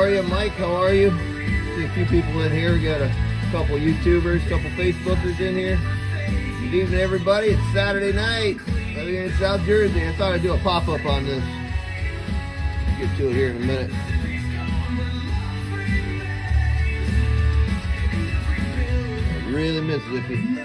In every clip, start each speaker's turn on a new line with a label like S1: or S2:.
S1: are you? Mike, how are you? See a few people in here. We got a couple YouTubers, a couple Facebookers in here. Good evening, everybody. It's Saturday night. Living in South Jersey. I thought I'd do a pop-up on this. Get to it here in a minute. I really miss Zippy.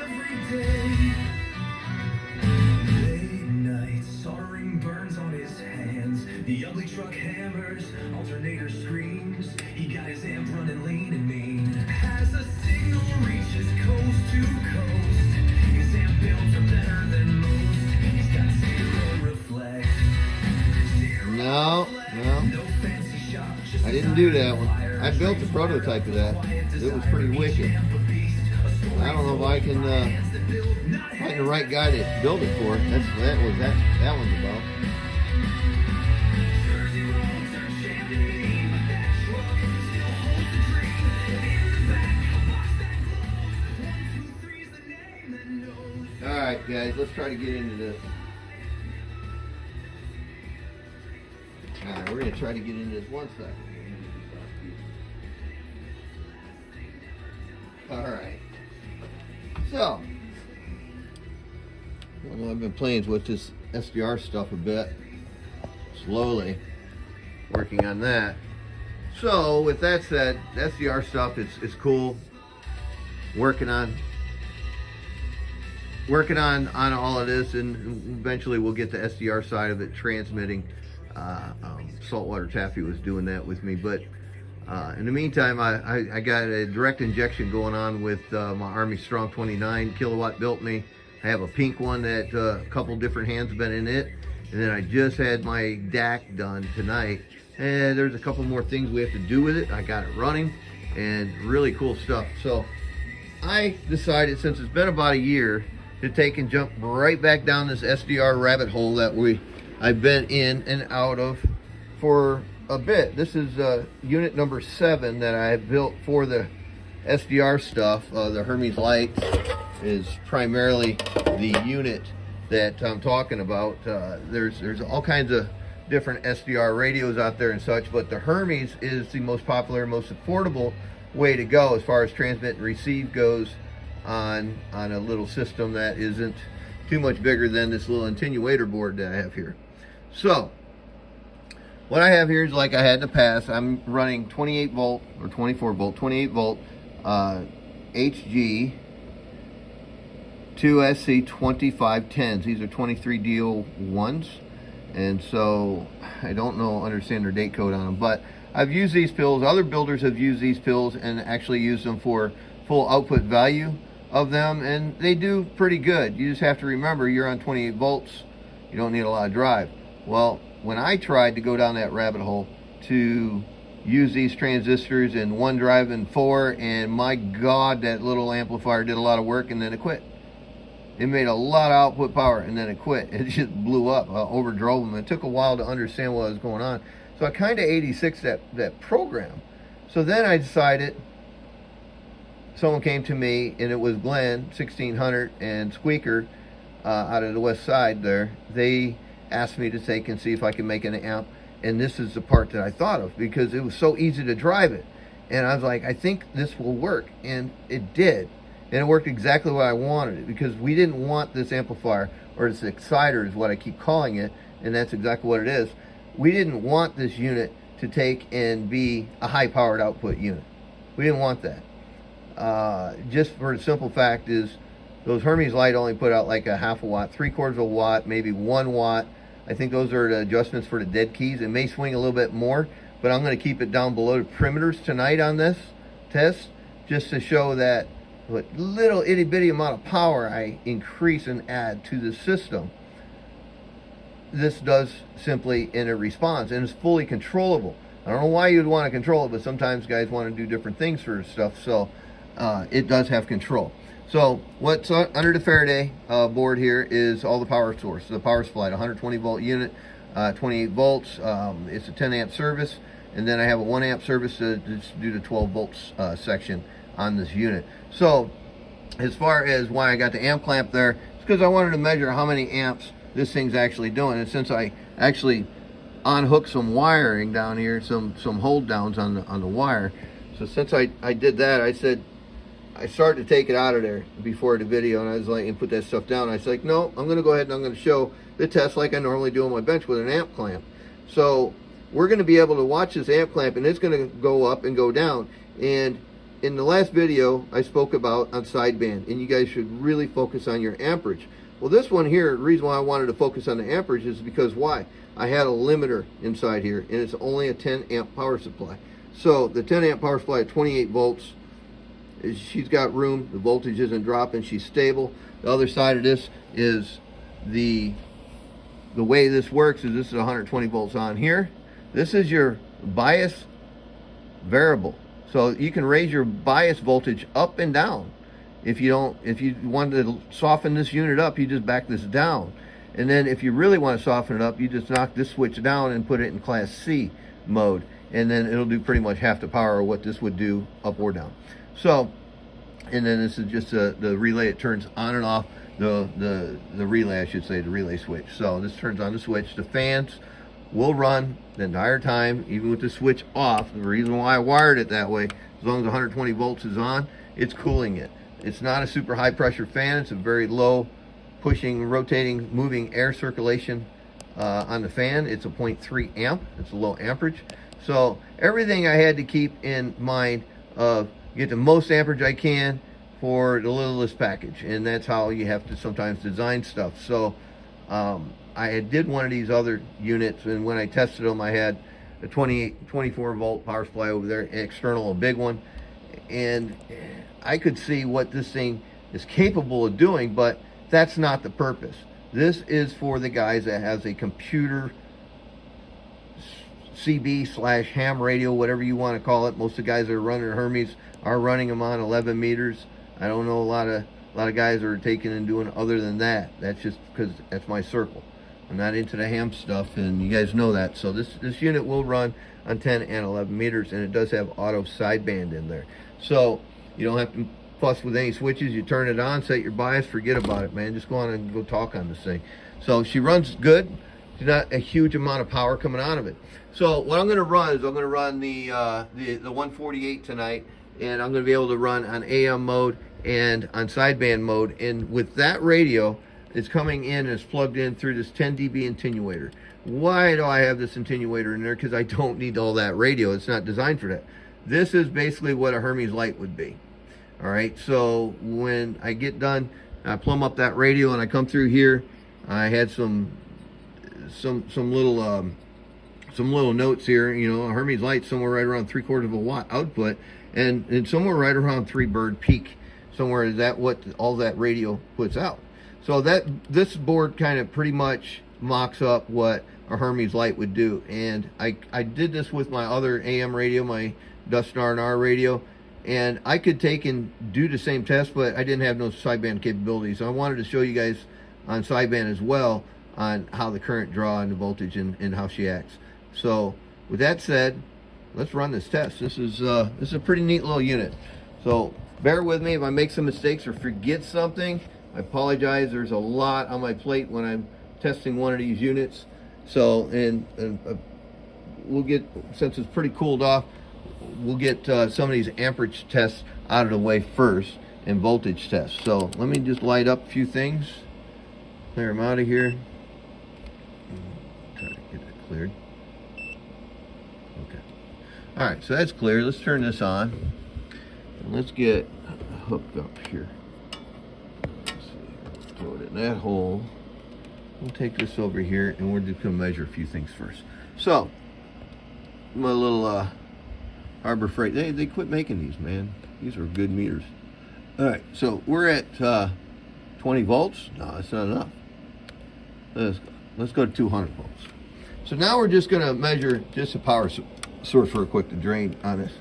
S2: The ugly truck hammers, alternator screams. He got his amp running lean and mean. As the signal reaches coast to coast, his amp builds are better than most. He's got zero reflect.
S1: No.
S2: Fancy shop,
S1: I didn't do that one. I built a prototype of that. It was pretty wicked. I don't know if I can find the right guy to build it for. That one's about. Alright guys, let's try to get into this. Alright, we're going to try to get into this. One second. Alright. So, well, I've been playing with this SDR stuff a bit. Slowly. Working on that. So, with that said, SDR stuff is cool. Working on all of this, and eventually we'll get the SDR side of it transmitting. Saltwater Taffy was doing that with me, but in the meantime, I got a direct injection going on with my Army Strong 29 kilowatt built me. I have a pink one that a couple different hands have been in it, and then I just had my DAC done tonight, and there's a couple more things we have to do with it. I got it running, and really cool stuff. So I decided, since it's been about a year, to take and jump right back down this SDR rabbit hole that I've been in and out of for a bit. This is unit number 7 that I built for the SDR stuff. The Hermes Light is primarily the unit that I'm talking about. There's all kinds of different SDR radios out there and such, but the Hermes is the most popular, most affordable way to go as far as transmit and receive goes on a little system that isn't too much bigger than this little attenuator board that I have here. So what I have here is like I had in the past. I'm running 28 volt or 24 volt, 28 volt HG 2SC 2510s. These are 23 DO1s, and so I don't understand their date code on them, but I've used these pills. Other builders have used these pills and actually used them for full output value of them, and they do pretty good. You just have to remember you're on 28 volts. You don't need a lot of drive. Well, when I tried to go down that rabbit hole to use these transistors in 1 drive and 4, and my God, that little amplifier did a lot of work and then it quit. It made a lot of output power and then it quit. It just blew up. I overdrove them. It took a while to understand what was going on. So I kind of 86'd that program. So then I decided, someone came to me, and it was Glenn 1600 and Squeaker out of the west side there. They asked me to take and see if I could make an amp, and this is the part that I thought of because it was so easy to drive it. And I was like, I think this will work, and it did. And it worked exactly what I wanted it, because we didn't want this amplifier, or this exciter is what I keep calling it, and that's exactly what it is. We didn't want this unit to take and be a high-powered output unit. We didn't want that. Just for the simple fact is, those Hermes Light only put out like a half a watt, 3/4 of a watt, maybe 1 watt. I think those are the adjustments for the dead keys. It may swing a little bit more, but I'm going to keep it down below the perimeters tonight on this test, just to show that what little itty bitty amount of power I increase and add to the system, this does simply in a response, and it's fully controllable. I don't know why you'd want to control it, but sometimes guys want to do different things for stuff, so it does have control. So what's under the Faraday board here is all the power source, the power supply, 120 volt unit, 28 volts. It's a 10 amp service, and then I have a 1 amp service to do the 12 volts section on this unit. So as far as why I got the amp clamp there, it's because I wanted to measure how many amps this thing's actually doing. And since I actually unhook some wiring down here, some hold downs on the wire. So since I did that, I said, I started to take it out of there before the video, and I was like, and put that stuff down. I was like, no, I'm going to go ahead and I'm going to show the test like I normally do on my bench with an amp clamp. So we're going to be able to watch this amp clamp, and it's going to go up and go down. And in the last video, I spoke about on sideband, and you guys should really focus on your amperage. Well, this one here, the reason why I wanted to focus on the amperage is because why? I had a limiter inside here, and it's only a 10 amp power supply. So the 10 amp power supply at 28 volts, she's got room, the voltage isn't dropping, she's stable. The other side of this is the way this works is this is 120 volts on here. This is your bias variable. So you can raise your bias voltage up and down. If you wanted to soften this unit up, you just back this down. And then if you really want to soften it up, you just knock this switch down and put it in class C mode. And then it'll do pretty much half the power of what this would do up or down. So, and then this is just the relay. It turns on and off the relay, I should say, the relay switch. So this turns on the switch. The fans will run the entire time, even with the switch off. The reason why I wired it that way, as long as 120 volts is on, it's cooling it. It's not a super high pressure fan. It's a very low pushing, rotating, moving air circulation on the fan. It's a 0.3 amp. It's a low amperage. So everything I had to keep in mind of get the most amperage I can for the littlest package, and that's how you have to sometimes design stuff. So I did one of these other units, and when I tested them, I had a 24 volt power supply over there, external, a big one, and I could see what this thing is capable of doing, but that's not the purpose. This is for the guys that has a computer CB/ham radio, whatever you want to call it. Most of the guys that are running Hermes are running them on 11 meters. I don't know a lot of guys are taking and doing other than that. That's just because that's my circle. I'm not into the ham stuff, and you guys know that. So this unit will run on 10 and 11 meters, and it does have auto sideband in there. So you don't have to fuss with any switches. You turn it on, set your bias, forget about it, man. Just go on and go talk on this thing. So she runs good. There's not a huge amount of power coming out of it. So what I'm going to run is I'm going to run the 148 tonight, and I'm going to be able to run on AM mode and on sideband mode. And with that radio, it's coming in and it's plugged in through this 10 dB attenuator. Why do I have this attenuator in there? Because I don't need all that radio. It's not designed for that. This is basically what a Hermes light would be. All right, so when I get done, I plumb up that radio and I come through here. I had some little notes here. You know, a Hermes light somewhere right around 3/4 of a watt output, and somewhere right around 3 bird peak. Somewhere is that what all that radio puts out. So this board kind of pretty much mocks up what a Hermes light would do. And I did this with my other AM radio, my Dust R&R radio, and I could take and do the same test, but I didn't have no sideband capability. So I wanted to show you guys on sideband as well on how the current draw and the voltage and how she acts. So with that said, let's run this test. This is a pretty neat little unit. So bear with me if I make some mistakes or forget something. I apologize. There's a lot on my plate when I'm testing one of these units. So and we'll get, since it's pretty cooled off, we'll get some of these amperage tests out of the way first and voltage tests. So let me just light up a few things, clear them out of here. Try to get that cleared. Okay. All right, so that's clear. Let's turn this on and let's get hooked up here. Let's see. Throw it in that hole. We'll take this over here and we're just going to measure a few things first. So my little Harbor Freight, they quit making these, man. These are good meters. All right, so we're at 20 volts. No, that's not enough. Let's go to 200 volts. So now we're just going to measure just a power source real quick to drain on this.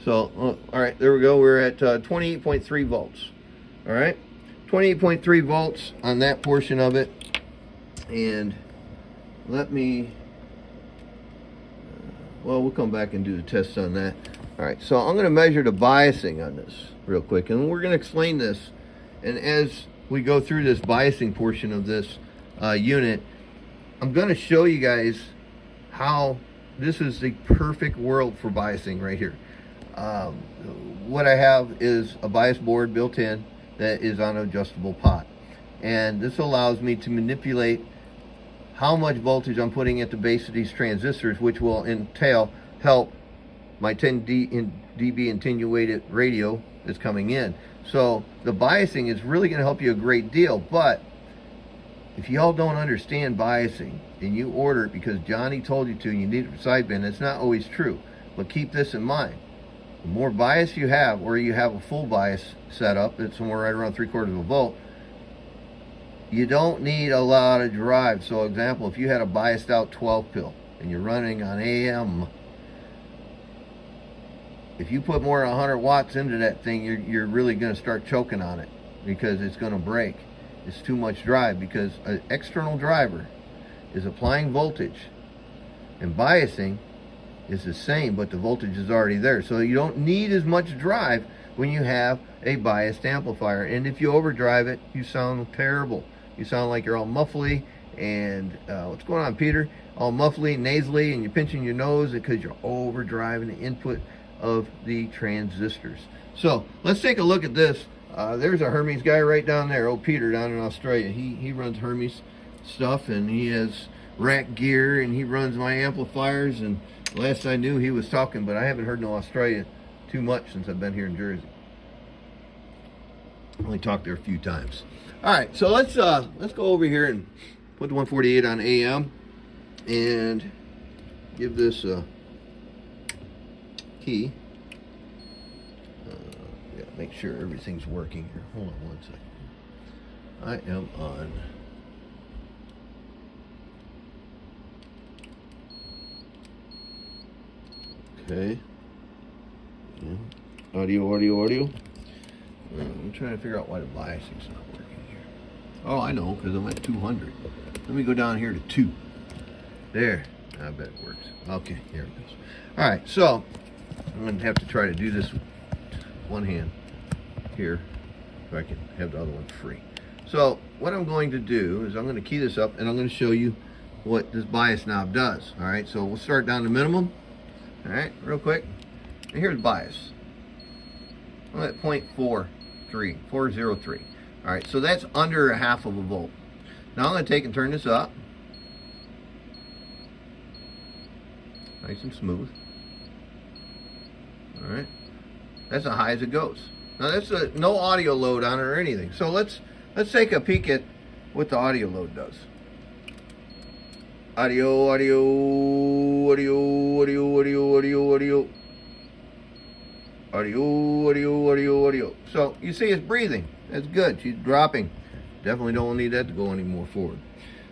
S1: So, all right, there we go. We're at 28.3 volts. All right, 28.3 volts on that portion of it. And let me, well, we'll come back and do the tests on that. All right, so I'm going to measure the biasing on this real quick, and we're going to explain this. And as we go through this biasing portion of this unit, I'm going to show you guys how this is the perfect world for biasing right here. What I have is a bias board built in that is on an adjustable pot, and this allows me to manipulate how much voltage I'm putting at the base of these transistors, which will entail help my 10 dB attenuated radio that's coming in. So the biasing is really going to help you a great deal. But if y'all don't understand biasing and you order it because Johnny told you to and you need it for sideband, that's not always true. But keep this in mind. The more bias you have, or you have a full bias setup that's somewhere right around 3/4 of a volt, you don't need a lot of drive. So example, if you had a biased out 12 pill and you're running on AM, if you put more than 100 watts into that thing, you're really going to start choking on it because it's going to break. It's too much drive, because an external driver is applying voltage, and biasing is the same, but the voltage is already there. So you don't need as much drive when you have a biased amplifier. And if you overdrive it, you sound terrible. You sound like you're all muffly and what's going on, Peter? All muffly, nasally, and you're pinching your nose because you're overdriving the input of the transistors. So let's take a look at this. There's a Hermes guy right down there, old Peter down in Australia. He runs Hermes stuff, and he has rack gear, and he runs my amplifiers, and last I knew he was talking, but I haven't heard no Australia too much since I've been here in Jersey. Only talked there a few times. All right, so let's go over here and put the 148 on AM and give this a key. Yeah, make sure everything's working here. Hold on one second. I am on. Okay. Yeah. Audio. I'm trying to figure out why the biasing's not working here. Oh, I know, because I'm at 200. Let me go down here to 2. There. I bet it works. Okay, here it goes. All right, so I'm going to have to try to do this with one hand here so I can have the other one free. So what I'm going to do is I'm going to key this up, and I'm going to show you what this bias knob does. All right, so we'll start down to minimum. All right, real quick. And here's bias. I'm at 403. All right, so that's under a half of a volt. Now I'm going to take and turn this up. Nice and smooth. All right, that's as high as it goes. Now that's no audio load on it or anything. So let's take a peek at what the audio load does. Audio. So you see it's breathing. That's good. She's dropping. Definitely don't need that to go any more forward.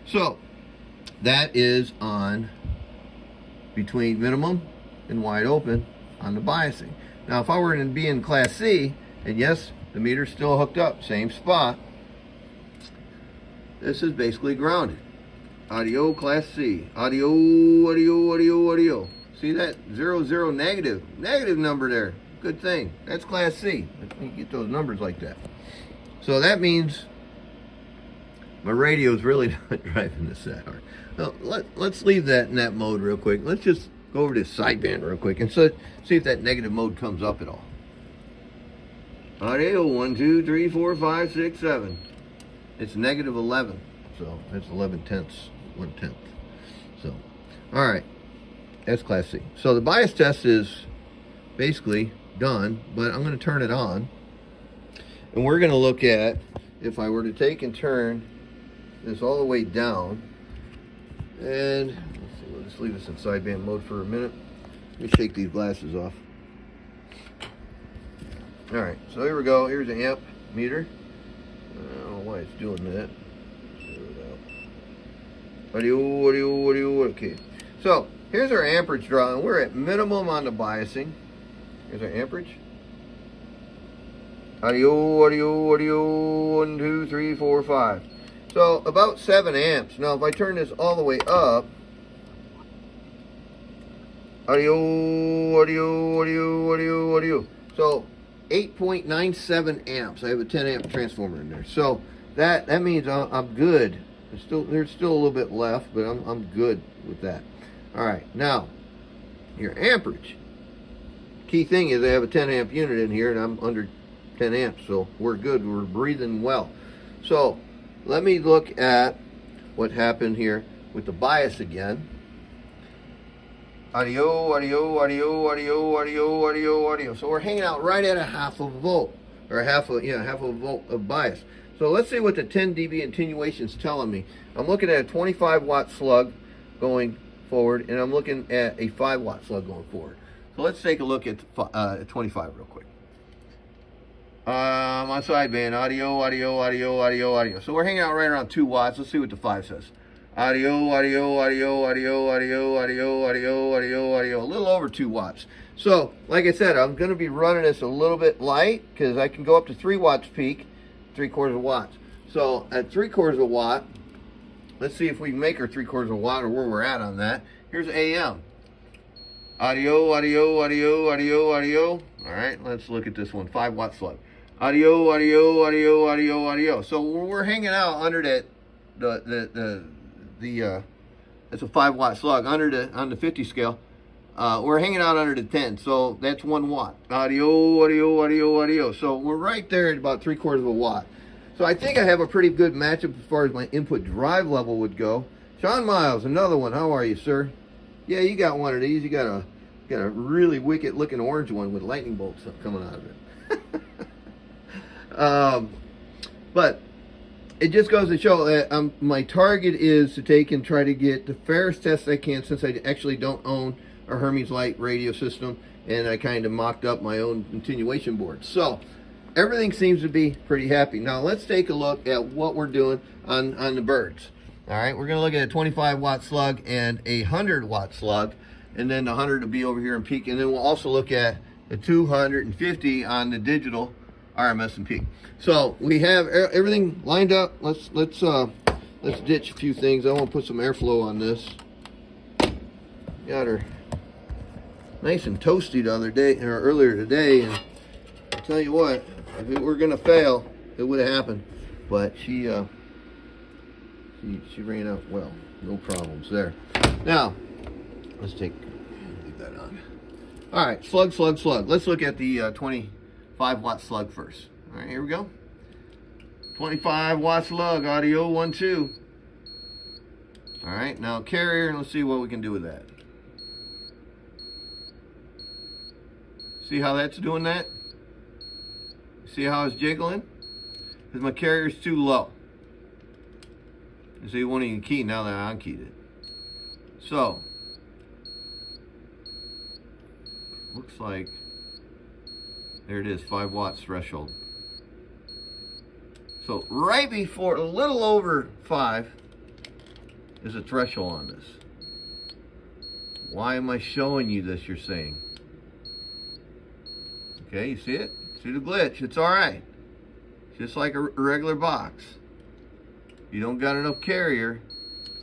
S1: So that is on between minimum and wide open on the biasing. Now if I were to be in class C, and yes, the meter's still hooked up, same spot, this is basically grounded. Audio class C. Audio. See that 0 negative number there. Good thing. That's class C. You get those numbers like that. So that means my radio is really not driving this that hard. Now, let's leave that in that mode real quick. Let's just go over to sideband real quick and see if that negative mode comes up at all. Audio 1, 2, 3, 4, 5, 6, 7. It's negative 11. So that's 11/10, 1/10. So, all right, that's class C. So the bias test is basically done, but I'm going to turn it on, and we're going to look at if I were to take and turn this all the way down, and let's see, let's leave this in sideband mode for a minute. Let me shake these glasses off. All right, so here we go. Here's the amp meter. I don't know why it's doing that. Audio. Okay, so here's our amperage draw, and we're at minimum on the biasing. Here's our amperage. Audio. 1, 2, 3, 4, 5. So about 7 amps. Now if I turn this all the way up, audio. So 8.97 amps. I have a 10 amp transformer in there. So that means I'm good. There's still a little bit left, but I'm good with that. All right, now your amperage. Key thing is I have a 10 amp unit in here and I'm under 10 amps, so we're good, we're breathing well. So let me look at what happened here with the bias again. Audio, audio, audio, audio, audio, audio, audio. So we're hanging out right at a half a volt, or half a volt of bias. So let's see what the 10 dB attenuation is telling me. I'm looking at a 25 watt slug going forward, and I'm looking at a 5 watt slug going forward. So let's take a look at 25 real quick. On sideband, audio, audio, audio, audio, audio. So we're hanging out right around 2 watts. Let's see what the 5 says. Audio, audio, audio, audio, audio, audio, audio, audio, audio. A little over 2 watts. So, like I said, I'm going to be running this a little bit light because I can go up to 3 watts peak, 3/4 watts. So at 3/4 watt, let's see if we can make our 3/4 watt or where we're at on that. Here's AM. Audio, audio, audio, audio, audio. All right, let's look at this one. 5 watt slug. Audio, audio, audio, audio, audio. So we're hanging out under that it's a 5 watt slug on the 50 scale. We're hanging out under the 10, so that's 1 watt. Audio, audio, audio, audio. So we're right there at about 3/4 watt. So I think I have a pretty good matchup as far as my input drive level would go. Sean Miles, another one. How are you, sir? Yeah, you got one of these. You got a really wicked looking orange one with lightning bolts coming out of it. But it just goes to show that my target is to take and try to get the fairest test I can, since I actually don't own a Hermes light radio system, and I kind of mocked up my own attenuation board. So everything seems to be pretty happy. Now let's take a look at what we're doing on the birds. All right, we're going to look at a 25 watt slug and a 100 watt slug, and then the 100 will be over here in peak, and then we'll also look at the 250 on the digital RMS and peak. So we have everything lined up. Let's ditch a few things. I want to put some airflow on this. Got her nice and toasty the other day, or earlier today, and I'll tell you what, if it were gonna fail, it would have happened. But she ran out well, no problems there. Now let's leave that on. All right, slug. Let's look at the 25 watt slug first. All right, here we go. 25 watt slug, audio 1, 2. All right, now carrier, and let's see what we can do with that. See how that's doing that? See how it's jiggling? Because my carrier's too low. You see, it won't even key now that I unkeyed it. So, looks like, there it is, 5 watts threshold. So right before, a little over 5 is a threshold on this. Why am I showing you this, you're saying? Okay, you see it? See the glitch? It's all right. It's just like a regular box. You don't got enough carrier,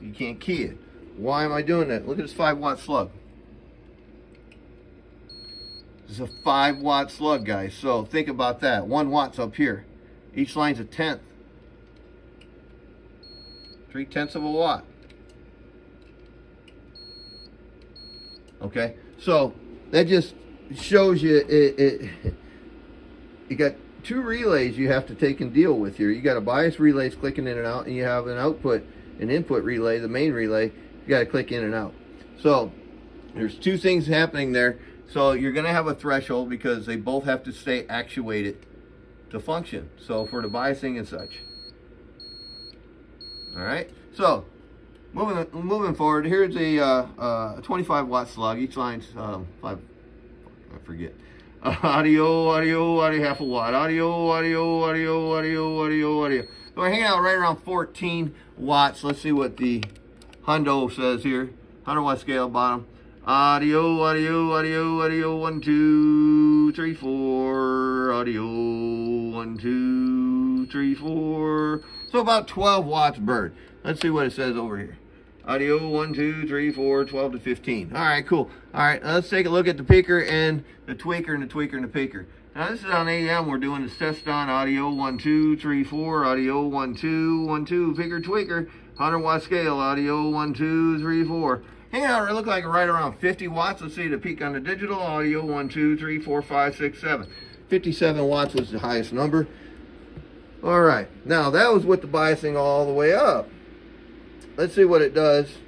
S1: you can't key it. Why am I doing that? Look at this 5 watt slug. This is a 5 watt slug, guys. So think about that. 1 watt's up here. Each line's a 1/10. 3/10 of a watt. Okay, so that just shows you you got 2 relays you have to take and deal with here. You got a bias relay clicking in and out, and you have an input relay, the main relay, you got to click in and out. So there's 2 things happening there. So you're going to have a threshold because they both have to stay actuated to function. So for the biasing and such. All right. So moving forward, here's a 25 watt slug. Each line's 5. I forget. Audio, half a watt. Audio. So we're hanging out right around 14 watts. Let's see what the hundo says here. 100 watt scale bottom. Audio, 1, 2, 3, 4. Audio, 1, 2, 3, 4. So about 12 watts bird. Let's see what it says over here. Audio 1, 2, 3, 4, 12 to 15. All right, cool. All right, let's take a look at the peaker and the tweaker and the tweaker and the peaker. Now this is on AM. We're doing this test on audio 1, 2, 3, 4. Audio 1, 2, 1, 2. Peaker tweaker. 100 watt scale. Audio 1, 2, 3, 4. hanging out, it looked like right around 50 watts. Let's see the peak on the digital audio. 1, 2, 3, 4, 5, 6, 7. 57 watts was the highest number. All right, now that was with the biasing all the way up. Let's see what it does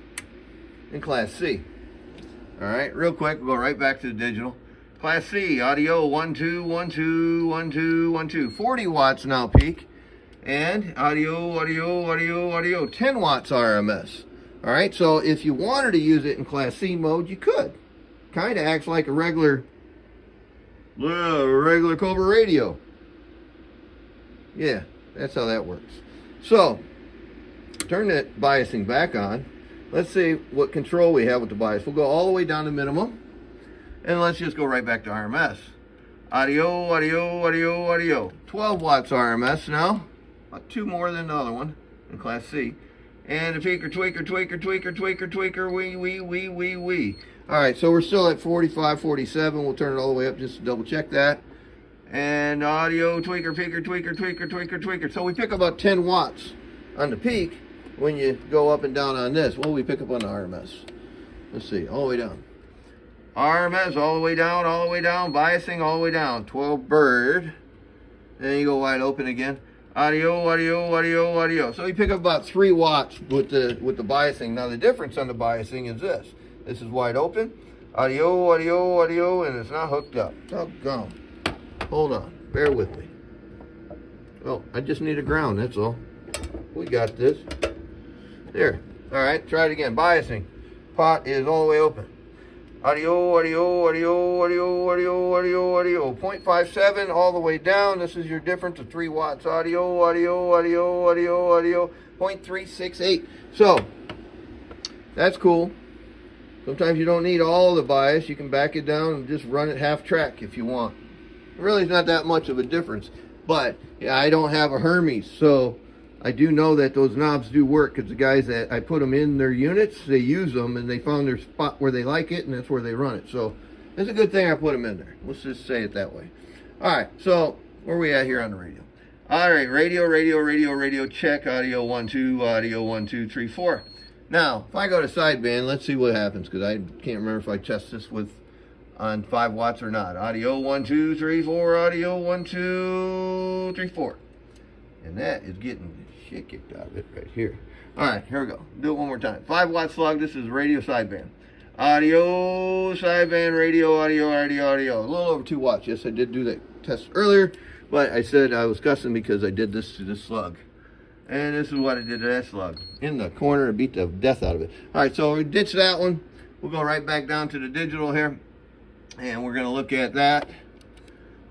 S1: in Class C. All right, real quick, we'll go right back to the digital. Class C, audio 1, 2, 1, 2, 1, 2, 1, 2. 40 watts now peak. And audio, 10 watts RMS. All right, so if you wanted to use it in Class C mode, you could. Kind of acts like a regular Cobra radio. Yeah, that's how that works. So, turn that biasing back on. Let's see what control we have with the bias. We'll go all the way down to minimum. And let's just go right back to RMS. Audio. 12 watts RMS now. About 2 more than the other one in Class C. And the tweaker, wee. All right, so we're still at 45, 47. We'll turn it all the way up just to double check that. And audio, tweaker. So we pick about 10 watts on the peak when you go up and down on this. What do we pick up on the RMS? Let's see, all the way down. RMS all the way down, biasing all the way down. 12 bird. Then you go wide open again. Audio. So you pick up about 3 watts with the biasing. Now the difference on the biasing is this. This is wide open. Audio, and it's not hooked up. Doggone. Hold on. Bear with me. Oh, I just need a ground, that's all. We got this. There. All right, try it again. Biasing. Pot is all the way open. Audio. 0.57 all the way down. This is your difference of 3 watts. Audio. 0.368. So, that's cool. Sometimes you don't need all the bias. You can back it down and just run it half track if you want. It really is not that much of a difference. But, yeah, I don't have a Hermes, so I do know that those knobs do work, because the guys that I put them in their units, they use them and they found their spot where they like it, and that's where they run it. So it's a good thing I put them in there. Let's just say it that way. All right, so where are we at here on the radio? All right, radio, check, audio 1, 2, audio 1, 2, 3, 4. Now, if I go to sideband, let's see what happens, because I can't remember if I test this on 5 watts or not. Audio 1, 2, 3, 4, audio 1, 2, 3, 4. And that is getting the shit kicked out of it right here. All right, here we go. Do it one more time. 5 watt slug. This is radio sideband. Audio sideband, radio, audio. A little over 2 watts. Yes, I did do that test earlier, but I said I was cussing because I did this to this slug. And this is what I did to that slug. In the corner, and beat the death out of it. All right, so we ditched that one. We'll go right back down to the digital here. And we're going to look at that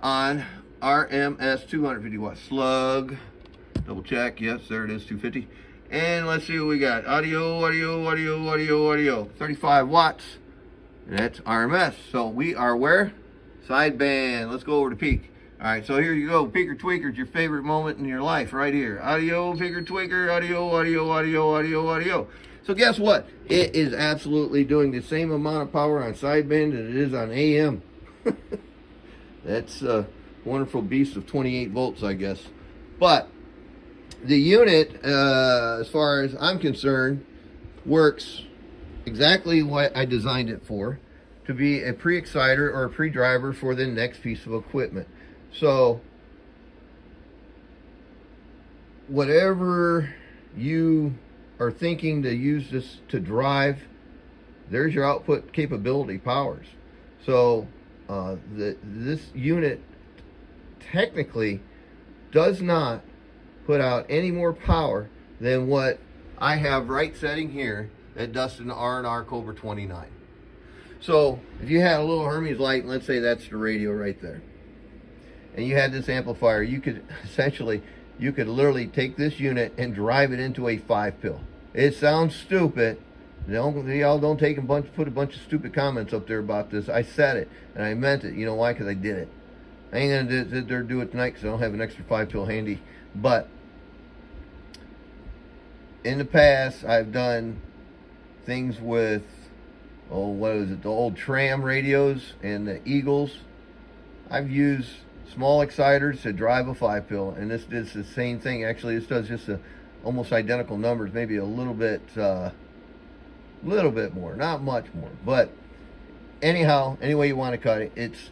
S1: on RMS 250 watt slug. Double check. Yes, there it is, 250. And let's see what we got. Audio. 35 watts. And that's RMS. So we are where? Sideband. Let's go over to peak. All right, so here you go. Peaker tweaker. It's your favorite moment in your life right here. Audio, peaker tweaker, audio. So guess what? It is absolutely doing the same amount of power on sideband that it is on AM. That's a wonderful beast of 28 volts, I guess. But the unit, as far as I'm concerned, works exactly what I designed it for, to be a pre-exciter or a pre-driver for the next piece of equipment. So, whatever you are thinking to use this to drive, there's your output capability powers. So, this unit technically does not put out any more power than what I have right setting here at Dustin R&R Cobra 29. So if you had a little Hermes light, and let's say that's the radio right there, and you had this amplifier, you could literally take this unit and drive it into a 5-pill. It sounds stupid. Y'all don't take put a bunch of stupid comments up there about this. I said it and I meant it. You know why? Because I did it. I ain't gonna do it tonight because I don't have an extra 5-pill handy. But in the past, I've done things with, the old Tram radios and the Eagles. I've used small exciters to drive a 5-pill, and this does the same thing. Actually, this does just almost identical numbers, maybe a little bit A little bit more, not much more. But anyhow, any way you want to cut it, it's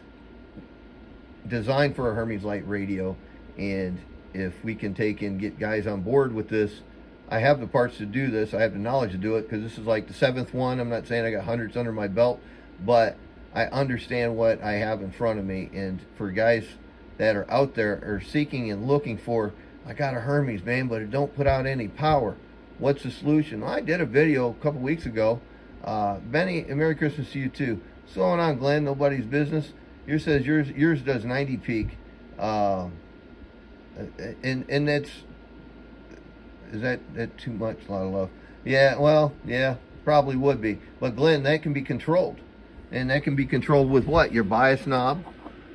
S1: designed for a Hermes light radio. And if we can take and get guys on board with this, I have the parts to do this. I have the knowledge to do it, because this is like the 7th one. I'm not saying I got hundreds under my belt, but I understand what I have in front of me. And for guys that are out there are seeking and looking for, I got a Hermes, man, but it don't put out any power. What's the solution? Well, I did a video a couple weeks ago. Benny, and Merry Christmas to you too. What's going on, Glenn? Nobody's business. Yours says yours does 90 peak. And that's, is that too much? A lot of love. Yeah, well, yeah, probably would be. But Glenn, that can be controlled. And that can be controlled with what? Your bias knob,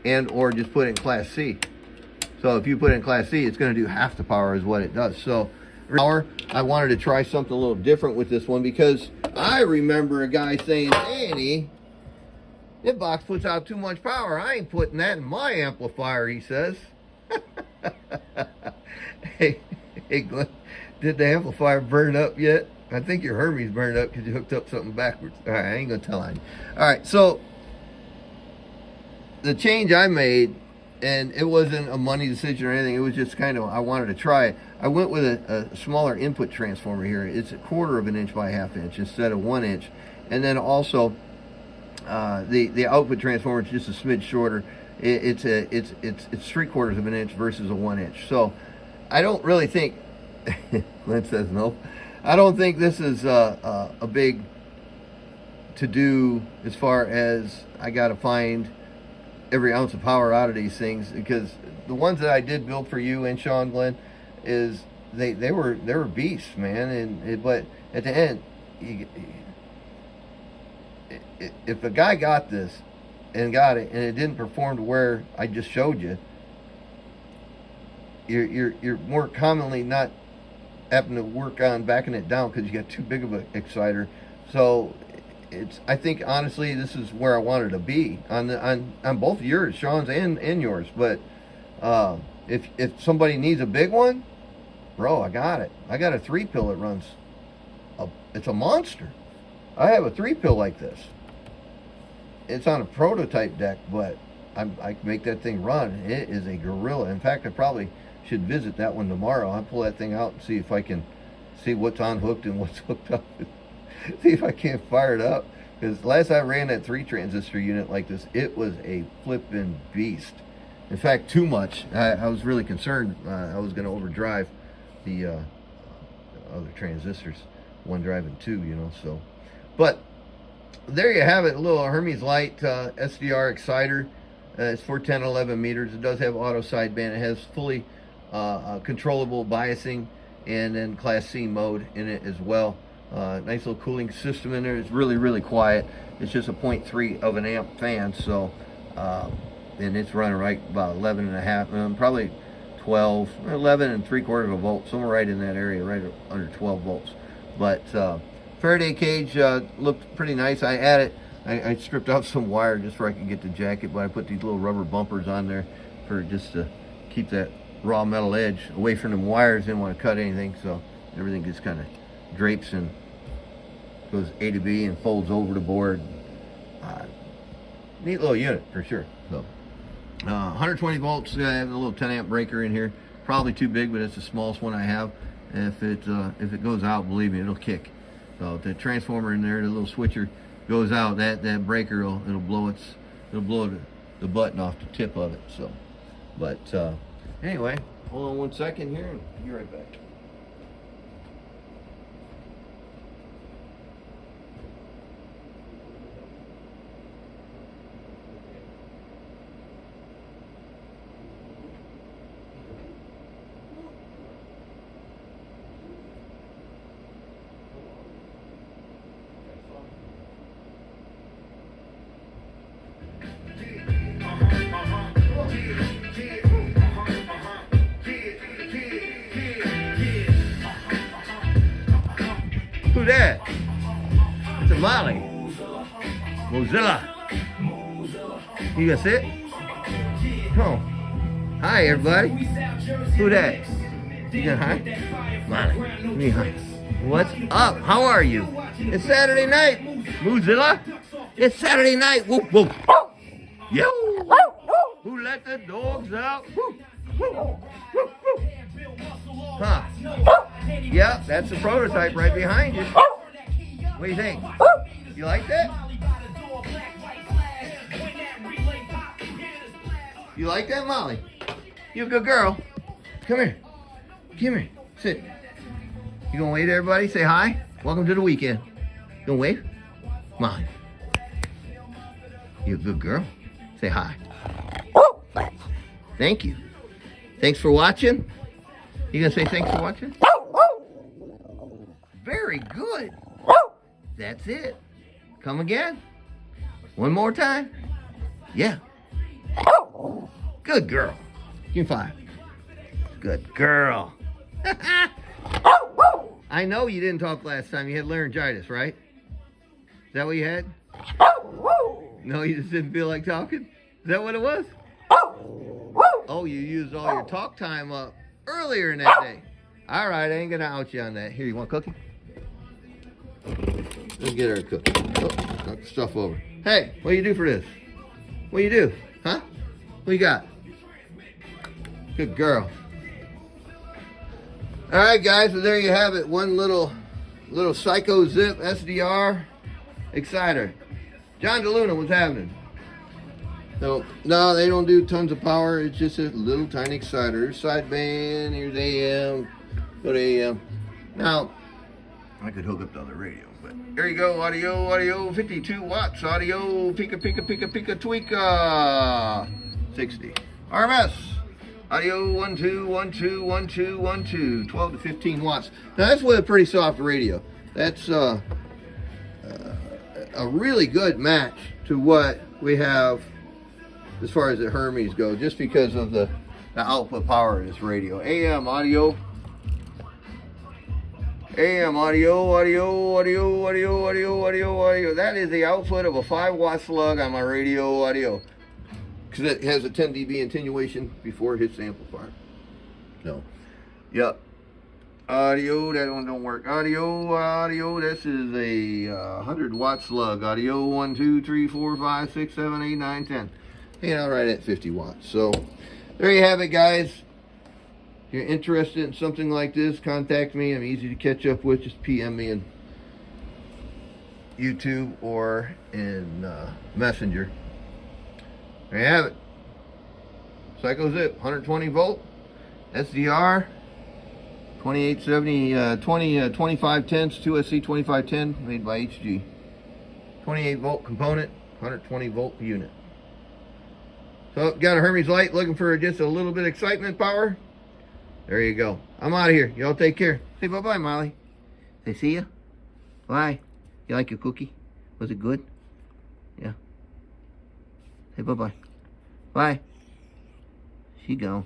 S1: and or just put it in Class C. So if you put it in Class C, it's going to do half the power is what it does. So I wanted to try something a little different with this one, because I remember a guy saying, Danny, that box puts out too much power. I ain't putting that in my amplifier, he says. Hey, Glenn, did the amplifier burn up yet? I think your Hermes burned up because you hooked up something backwards. All right, I ain't going to tell on you. All right, so the change I made, and it wasn't a money decision or anything. It was just kind of, I wanted to try it. I went with a smaller input transformer here. It's a 1/4 of an inch by 1/2 inch instead of 1 inch. And then also the output transformer is just a smidge shorter. It's 3/4 of an inch versus a 1 inch. So I don't really think, Lynn says no, I don't think this is a big to do as far as I got to find every ounce of power out of these things, because the ones that I did build for you and Sean, Glenn, is they were beasts, man. And but at the end, if a guy got this and got it and it didn't perform to where I just showed you, you're more commonly not having to work on backing it down because you got too big of an exciter. So I think honestly this is where I wanted to be on both yours, Sean's and yours. But if somebody needs a big one, bro, I got it. I got a 3-pill that runs. It's a monster. I have a 3-pill like this. It's on a prototype deck, but I can make that thing run. It is a gorilla. In fact, I probably should visit that one tomorrow. I'll pull that thing out and see if I can see what's unhooked and what's hooked up. See if I can't fire it up. Because last I ran that 3-transistor unit like this, it was a flipping beast. In fact, too much. I was really concerned I was going to overdrive the other transistors, one driving two, you know. So, but there you have it, a little Hermes Light SDR exciter. It's for 10, 11 meters. It does have auto sideband. It has fully controllable biasing, and then Class C mode in it as well. Nice little cooling system in there. It's really, really quiet. It's just a 0.3 of an amp fan, so and it's running right about 11.5, probably 12, 11 3/4 of a volt, somewhere right in that area, right under 12 volts. But Faraday cage looked pretty nice. I stripped out some wire just so I could get the jacket, but I put these little rubber bumpers on there for just to keep that raw metal edge away from them wires. Didn't want to cut anything, so everything just kind of drapes and goes A to B and folds over the board. Neat little unit for sure. So 120 volts. I have a little 10 amp breaker in here. Probably too big, but it's the smallest one I have. If it goes out, believe me, it'll kick. So if the transformer in there, the little switcher goes out, that breaker it'll blow the button off the tip of it. So, but anyway, hold on 1 second here and be right back. Who that? It's a Molly. Mozilla. You gonna sit? Oh. Hi everybody. Who that? You gonna hi? Molly. Give me a hi. What's up? How are you? It's Saturday night. Moozilla. It's Saturday night. Whoop, whoop. Yo. Who let the dogs out? Whoop, whoop, whoop, whoop. Huh. Yep, that's the prototype right behind you. What do you think? You like that? You like that, Molly? You a good girl. Come here. Come here. Sit. You gonna wave to everybody? Say hi. Welcome to the weekend. You gonna wave? Molly. You a good girl. Say hi. Thank you. Thanks for watching. You gonna say thanks for watching? Very good. That's it. Come again. One more time. Yeah. Good girl. Give me 5. Good girl. I know you didn't talk last time. You had laryngitis, right? Is that what you had? No, you just didn't feel like talking? Is that what it was? Oh, you used all your talk time up earlier in that day. All right, I ain't gonna out you on that. Here, you want a cookie? Let's get her a cookie. Oh, knock the stuff over. Hey, what do you do for this? What do you do? Huh? What you got? Good girl. All right, guys, so there you have it. One little Psycho Zip SDR exciter. John DeLuna, what's happening? So, no, they don't do tons of power. It's just a little tiny exciter. Here's sideband, here's AM, go to AM. Now, I could hook up the other radio, but there you go. Audio, 52 watts. Audio, pika, tweaka. 60. RMS. Audio, 1, 2, 1, 2, 1, 2, 1, 2. 12 to 15 watts. Now, that's with a pretty soft radio. That's a really good match to what we have as far as the Hermes go, just because of the output power of this radio. AM audio. That is the output of a 5-watt slug on my radio audio. Because it has a 10 dB attenuation before it hits the amplifier. No. Yep. Audio, that one don't work. Audio, this is a 100-watt slug. Audio, 1, 2, 3, 4, 5, 6, 7, 8, 9, 10. You know, right at 50 watts. So, there you have it, guys. If you're interested in something like this, contact me. I'm easy to catch up with. Just PM me in YouTube or in Messenger. There you have it. Psycho Zip, 120 volt, SDR, 2870, 2510s, 2SC 2510, made by HG. 28 volt component, 120 volt unit. So, got a Hermes light, looking for just a little bit of excitement power. There you go. I'm out of here. Y'all take care. Say bye-bye, Molly. Say see ya. Bye. You like your cookie? Was it good? Yeah. Say bye-bye. Bye. She gone.